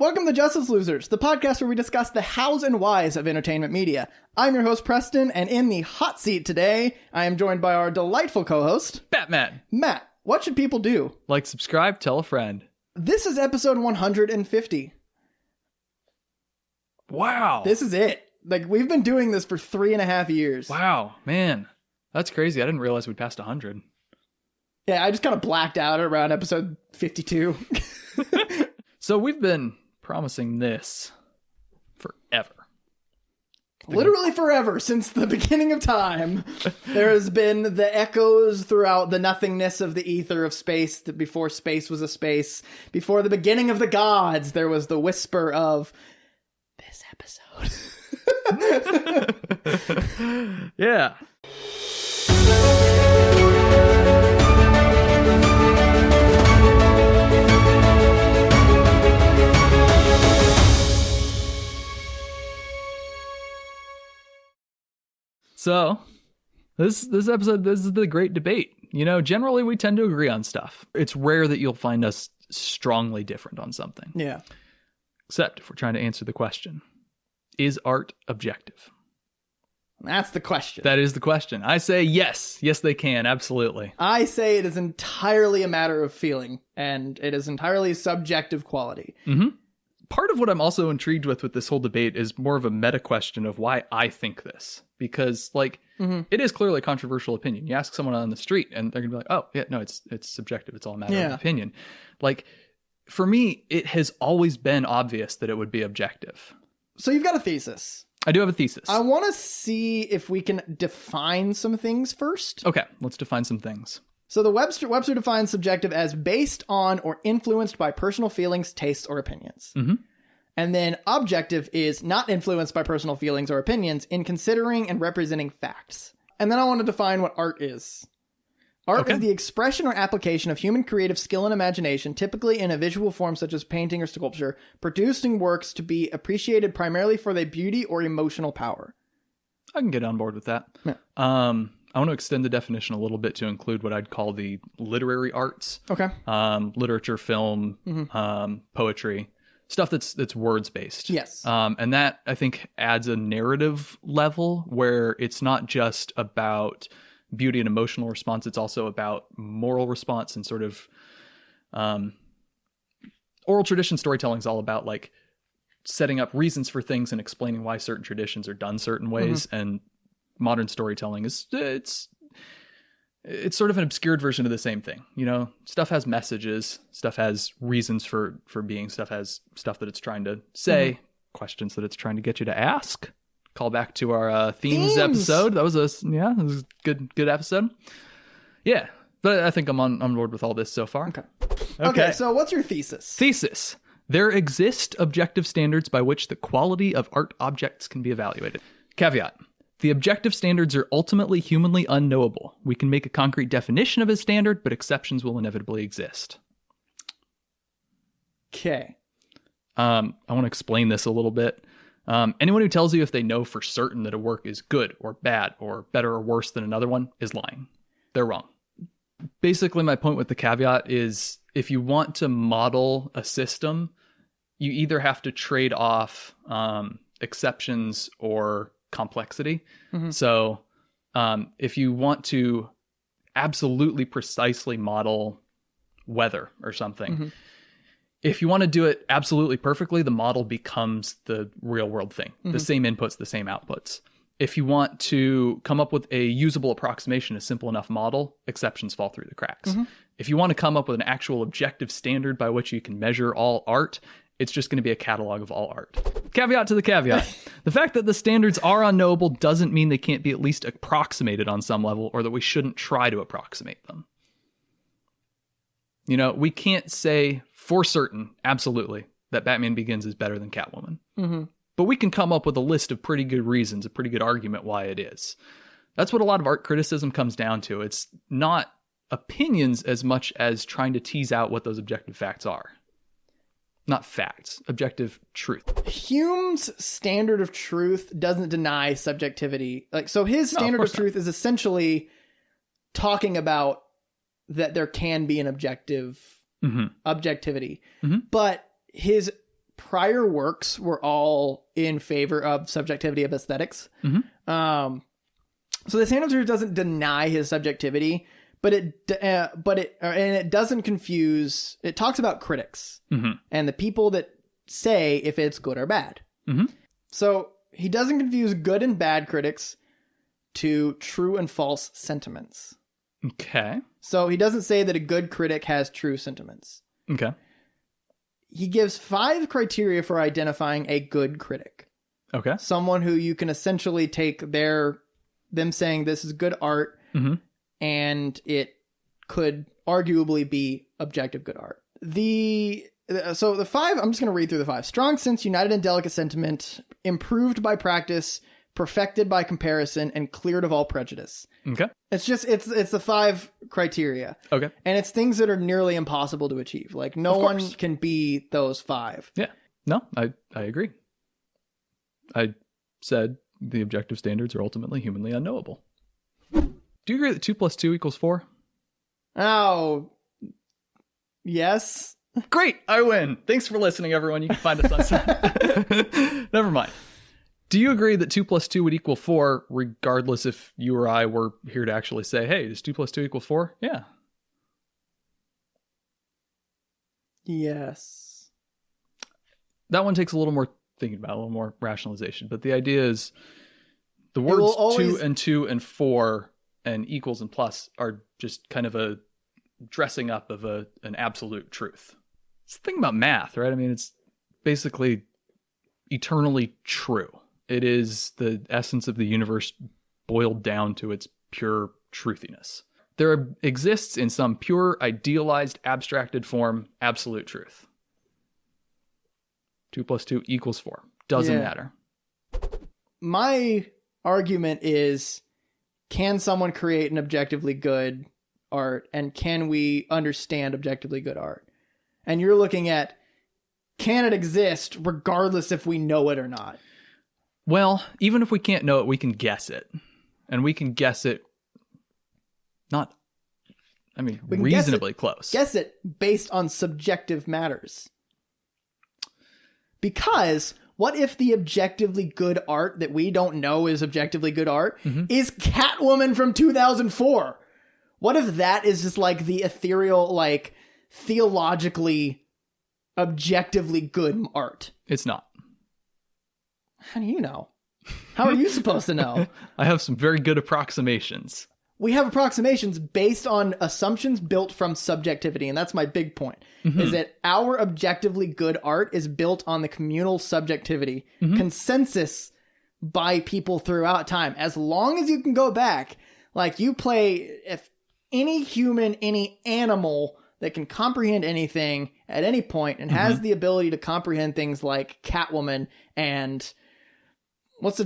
Welcome to Justice Losers, the podcast where we discuss the hows and whys of entertainment media. I'm your host, Preston, and in the hot seat today, I am joined by our delightful co-host, Batman. Matt. What should people do? Like, subscribe, tell a friend. This is episode 150. Wow. This is it. Like, we've been doing this for 3.5 years. Wow, man. That's crazy. I didn't realize we'd passed 100. Yeah, I just kind of blacked out around episode 52. So we've been promising this forever. Literally forever, since the beginning of time. There has been the echoes throughout the nothingness of the ether of space, that before space was a space. Before the beginning of the gods, there was the whisper of this episode. Yeah. So, this episode, this is the great debate. You know, generally we tend to agree on stuff. It's rare that you'll find us strongly different on something. Yeah. Except if we're trying to answer the question, is art objective? That's the question. That is the question. I say yes. Yes, they can. Absolutely. I say it is entirely a matter of feeling, and it is entirely subjective quality. Mm-hmm. Part of what I'm also intrigued with this whole debate is more of a meta question of why I think this. Because, like, it is clearly a controversial opinion. You ask someone on the street, and they're going to be like, oh, yeah, no, it's subjective. It's all a matter of opinion. Like, for me, it has always been obvious that it would be objective. So you've got a thesis. I do have a thesis. I want to see if we can define some things first. Okay, let's define some things. So the Webster defines subjective as based on or influenced by personal feelings, tastes, or opinions. Mm-hmm. And then objective is not influenced by personal feelings or opinions in considering and representing facts. And then I want to define what art is. Art is the expression or application of human creative skill and imagination, typically in a visual form such as painting or sculpture, producing works to be appreciated primarily for their beauty or emotional power. I can get on board with that. Yeah. I want to extend the definition a little bit to include what I'd call the literary arts. Okay. Literature, film, poetry, stuff that's words based. Yes. And that, I think, adds a narrative level where it's not just about beauty and emotional response. It's also about moral response and sort of oral tradition storytelling is all about, like, setting up reasons for things and explaining why certain traditions are done certain ways. And modern storytelling is it's sort of an obscured version of the same thing. You know, stuff has messages, stuff has reasons for being, stuff has stuff that it's trying to say, questions that it's trying to get you to ask. Call back to our themes episode. That was a good episode. Yeah, but I think I'm on board with all this so far. Okay, so what's your thesis? Thesis. There exist objective standards by which the quality of art objects can be evaluated. Caveat. The objective standards are ultimately humanly unknowable. We can make a concrete definition of a standard, but exceptions will inevitably exist. Okay. I want to explain this a little bit. Anyone who tells you if they know for certain that a work is good or bad or better or worse than another one is lying. They're wrong. Basically, my point with the caveat is if you want to model a system, you either have to trade off exceptions or complexity. So if you want to absolutely precisely model weather or something, if you want to do it absolutely perfectly, the model becomes the real world thing. The same inputs, the same outputs. If you want to come up with a usable approximation, a simple enough model, exceptions fall through the cracks. If you want to come up with an actual objective standard by which you can measure all art, it's just going to be a catalog of all art. Caveat to the caveat. The fact that the standards are unknowable doesn't mean they can't be at least approximated on some level, or that we shouldn't try to approximate them. You know, we can't say for certain, absolutely, that Batman Begins is better than Catwoman. But we can come up with a list of pretty good reasons, a pretty good argument why it is. That's what a lot of art criticism comes down to. It's not opinions as much as trying to tease out what those objective facts are. Not facts, objective truth. Hume's standard of truth doesn't deny subjectivity. Like, so his standard of truth is essentially talking about that there can be an objective objectivity, but his prior works were all in favor of subjectivity of aesthetics. Mm-hmm. So the standard truth doesn't deny his subjectivity, but it doesn't confuse. It talks about critics and the people that say if it's good or bad. Mm-hmm. So he doesn't confuse good and bad critics to true and false sentiments. Okay. So he doesn't say that a good critic has true sentiments. Okay. He gives 5 criteria for identifying a good critic. Okay. Someone who you can essentially take them saying this is good art, and it could arguably be objective good art. So the 5, I'm just going to read through the 5. Strong sense, united in delicate sentiment, improved by practice, perfected by comparison, and cleared of all prejudice. Okay. It's the 5 criteria. Okay. And it's things that are nearly impossible to achieve. Like no one can be those 5. Yeah. No, I agree. I said the objective standards are ultimately humanly unknowable. Do you agree that 2 + 2 = 4? Oh, yes. Great. I win. Thanks for listening, everyone. You can find us on Never mind. Do you agree that 2 + 2 would equal 4, regardless if you or I were here to actually say, hey, does 2 + 2 = 4? Yeah. Yes. That one takes a little more thinking about, a little more rationalization. But the idea is the words 2 and 2 and 4 and equals and plus are just kind of a dressing up of an absolute truth. It's the thing about math, right? I mean, it's basically eternally true. It is the essence of the universe boiled down to its pure truthiness. There exists in some pure, idealized, abstracted form, absolute truth. 2 + 2 = 4. Doesn't matter. My argument is, can someone create an objectively good art, and can we understand objectively good art? And you're looking at, can it exist regardless if we know it or not? Well, even if we can't know it, we can guess it. And we can guess it reasonably close. Guess it based on subjective matters. Because what if the objectively good art that we don't know is objectively good art is Catwoman from 2004? What if that is just like the ethereal, like theologically, objectively good art? It's not. How do you know? How are you supposed to know? I have some very good approximations. We have approximations based on assumptions built from subjectivity, and that's my big point, is that our objectively good art is built on the communal subjectivity, consensus by people throughout time. As long as you can go back, like you play, if any human, any animal that can comprehend anything at any point and has the ability to comprehend things like Catwoman and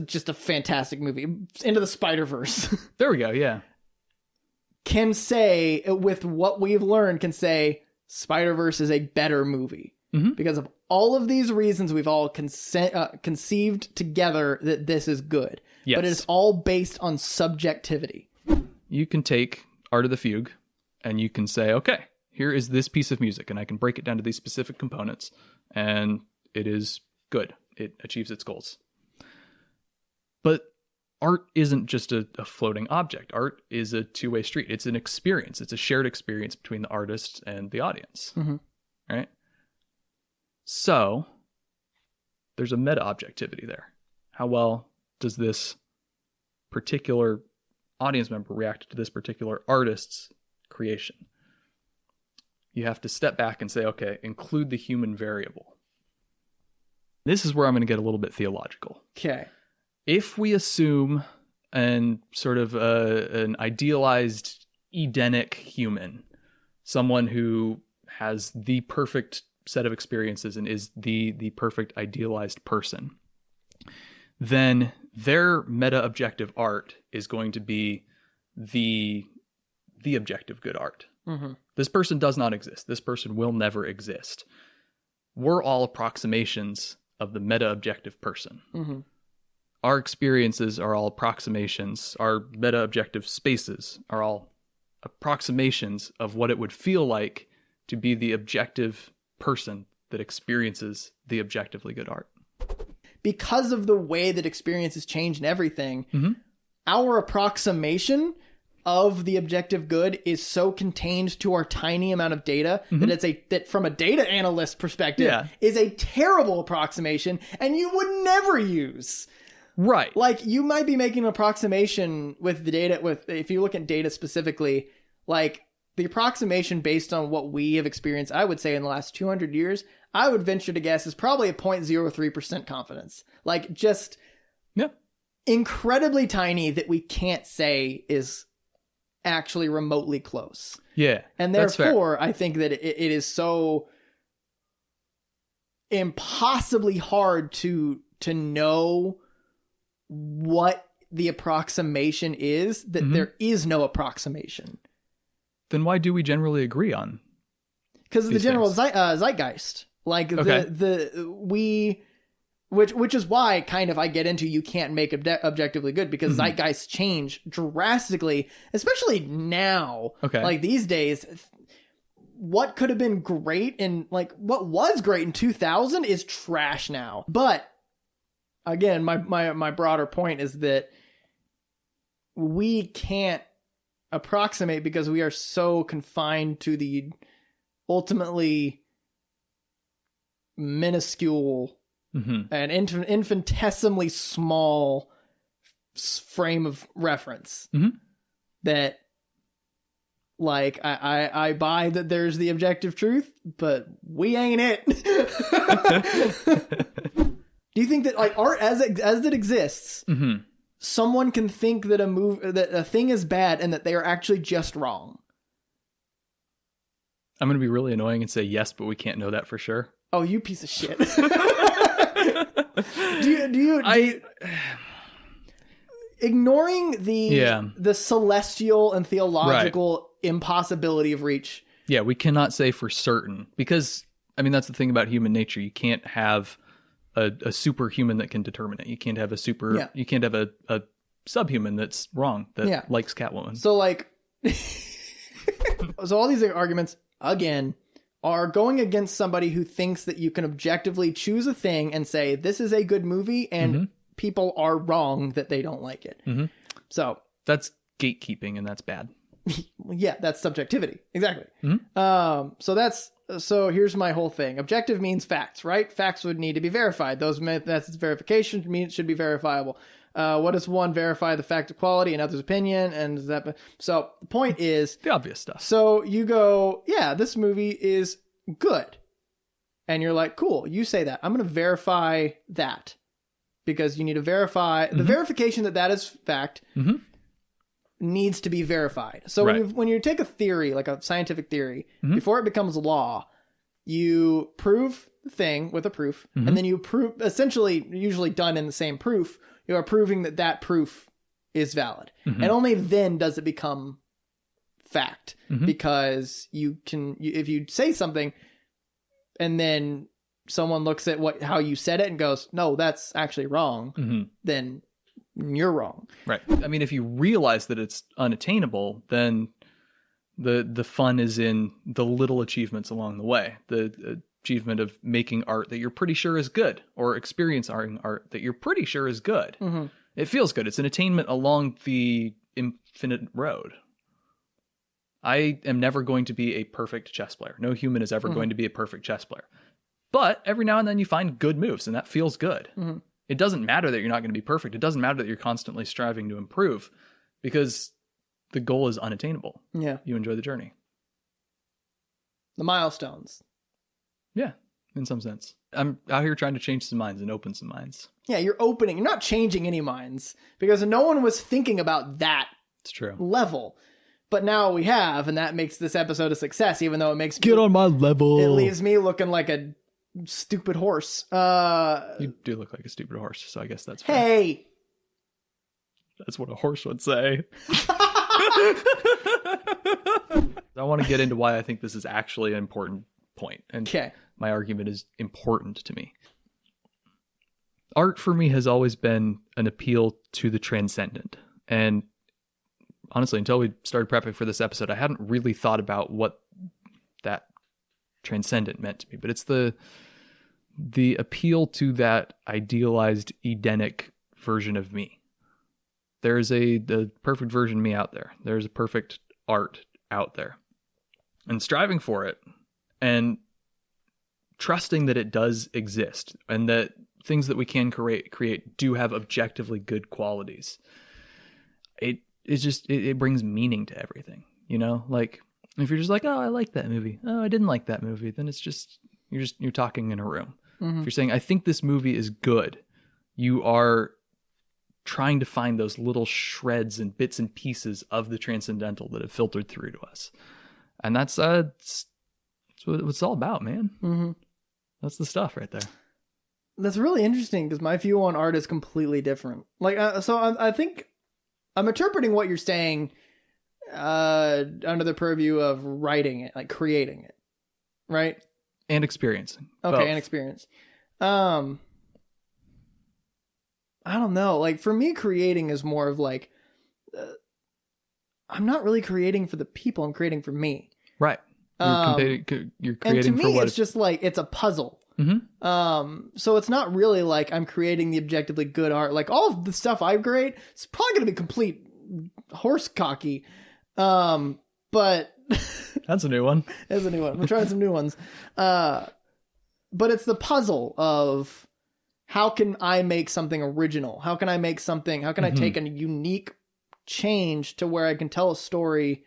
just a fantastic movie, Into the Spider-Verse. There we go, yeah. Can say, with what we've learned, can say Spider-Verse is a better movie. Because of all of these reasons, we've all conceived together that this is good. Yes. But it's all based on subjectivity. You can take Art of the Fugue and you can say, okay, here is this piece of music, and I can break it down to these specific components, and it is good. It achieves its goals. But art isn't just a floating object. Art is a two-way street. It's an experience. It's a shared experience between the artist and the audience. Right? So there's a meta-objectivity there. How well does this particular audience member react to this particular artist's creation? You have to step back and say, okay, include the human variable. This is where I'm going to get a little bit theological. Okay. If we assume an sort of an idealized Edenic human, someone who has the perfect set of experiences and is the perfect idealized person, then their meta-objective art is going to be the objective good art. This person does not exist. This person will never exist. We're all approximations of the meta-objective person. Our experiences are all approximations. Our meta-objective spaces are all approximations of what it would feel like to be the objective person that experiences the objectively good art. Because of the way that experience has changed and everything, our approximation of the objective good is so contained to our tiny amount of data that from a data analyst perspective is a terrible approximation and you would never use. Right. Like, you might be making an approximation with the data, if you look at data specifically, like the approximation based on what we have experienced, I would say in the last 200 years, I would venture to guess is probably a 0.03% confidence. Like, just incredibly tiny that we can't say is actually remotely close. Yeah. And therefore, I think that it is so impossibly hard to know what the approximation is that there is no approximation. Then why do we generally agree on? Because of the general zeitgeist. Like which is why kind of I get into you can't make objectively good, because zeitgeists change drastically, especially now. Okay. Like these days, what could have been great in like what was great in 2000 is trash now. But again, my broader point is that we can't approximate because we are so confined to the ultimately minuscule and infinitesimally small frame of reference that, like, I buy that there's the objective truth, but we ain't it. Do you think that, like, art as it exists, someone can think that that a thing is bad and that they are actually just wrong? I'm going to be really annoying and say yes, but we can't know that for sure. Oh, you piece of shit. do you ignoring the celestial and theological impossibility of reach? Yeah, we cannot say for certain, because I mean that's the thing about human nature. You can't have a superhuman that can determine it. You can't have you can't have a subhuman that's wrong that likes Catwoman. So like so all these arguments again are going against somebody who thinks that you can objectively choose a thing and say, this is a good movie, and people are wrong that they don't like it. So that's gatekeeping, and that's bad. Yeah, that's subjectivity. Exactly. So here's my whole thing. Objective means facts, right? Facts would need to be verified. That's verification means it should be verifiable. What does one verify? The fact of quality, another's opinion, and so the point is the obvious stuff. So you go, yeah, this movie is good, and you're like, cool. You say that. I'm going to verify that, because you need to verify the verification that is fact needs to be verified. So when you take a theory, like a scientific theory, before it becomes law, you prove the thing with a proof, and then you prove, essentially, usually done in the same proof. You are proving that proof is valid. And only then does it become fact. Because if you say something and then someone looks at how you said it and goes, no, that's actually wrong, then you're wrong. Right. I mean, if you realize that it's unattainable, then the fun is in the little achievements along the way. The achievement of making art that you're pretty sure is good, or experiencing art that you're pretty sure is good. It feels good. It's an attainment along the infinite road. I am never going to be a perfect chess player. No human is ever going to be a perfect chess player. But every now and then you find good moves, and that feels good. It doesn't matter that you're not going to be perfect. It doesn't matter that you're constantly striving to improve, because the goal is unattainable. Yeah. You enjoy the journey. The milestones. Yeah, in some sense. I'm out here trying to change some minds and open some minds. Yeah, you're opening. You're not changing any minds, because no one was thinking about that level. But now we have, and that makes this episode a success, even though it makes Get on my level. It leaves me looking like a stupid horse. You do look like a stupid horse, so I guess that's fair. Hey! That's what a horse would say. I want to get into why I think this is actually an important point. And my argument is important to me. Art for me has always been an appeal to the transcendent. And honestly, until we started prepping for this episode, I hadn't really thought about what that transcendent meant to be, but it's the appeal to that idealized Edenic version of me. There's the perfect version of me out there. There's a perfect art out there. And striving for it and trusting that it does exist and that things that we can create do have objectively good qualities. It brings meaning to everything, you know? Like if you're just like, oh, I like that movie. Oh, I didn't like that movie. Then it's just, you're talking in a room. Mm-hmm. If you're saying, I think this movie is good, you are trying to find those little shreds and bits and pieces of the transcendental that have filtered through to us. And that's what it's all about, man. Mm-hmm. That's the stuff right there. That's really interesting because my view on art is completely different. Like, so I think I'm interpreting what you're saying under the purview of writing it, like creating it, right? And experiencing. Okay, both. And experience. I don't know. Like for me, creating is more of like, I'm not really creating for the people. I'm creating for me. Right. You're creating and to me, for what it's just like, it's a puzzle. Mm-hmm. So it's not really like I'm creating the objectively good art. Like all of the stuff I create, it's probably going to be complete horse cocky. But that's a new one. That's a new one. I'm trying some new ones. But it's the puzzle of how can I make something original? How can I make something? How can I take a unique change to where I can tell a story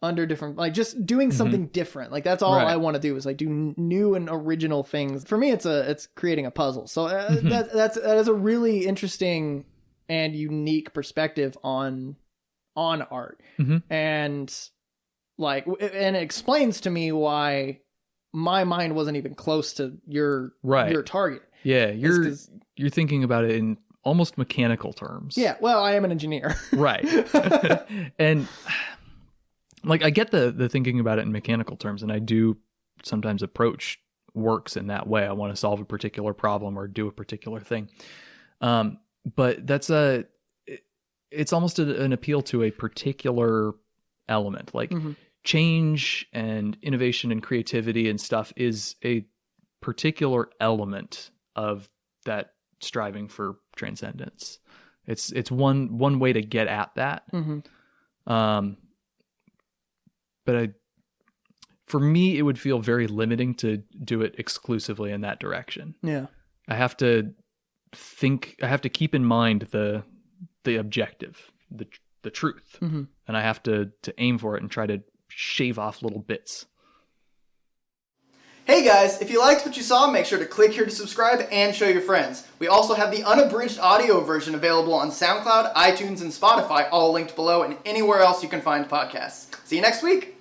under different, like just doing something different. Like that's all I want to do is like do new and original things. For me, it's creating a puzzle. So that is a really interesting and unique perspective on art. And like, and it explains to me why my mind wasn't even close to your target. Yeah. You're thinking about it in almost mechanical terms. Yeah. Well, I am an engineer. Right. And like, I get the thinking about it in mechanical terms, and I do sometimes approach works in that way. I want to solve a particular problem or do a particular thing. But it's almost an appeal to a particular element, like change and innovation and creativity and stuff is a particular element of that striving for transcendence. It's one way to get at that. But for me, it would feel very limiting to do it exclusively in that direction. Yeah. I have to keep in mind the objective, the truth. And I have to aim for it and try to shave off little bits. Hey guys, if you liked what you saw, make sure to click here to subscribe and show your friends. We also have the unabridged audio version available on SoundCloud, iTunes, and Spotify, all linked below and anywhere else you can find podcasts. See you next week.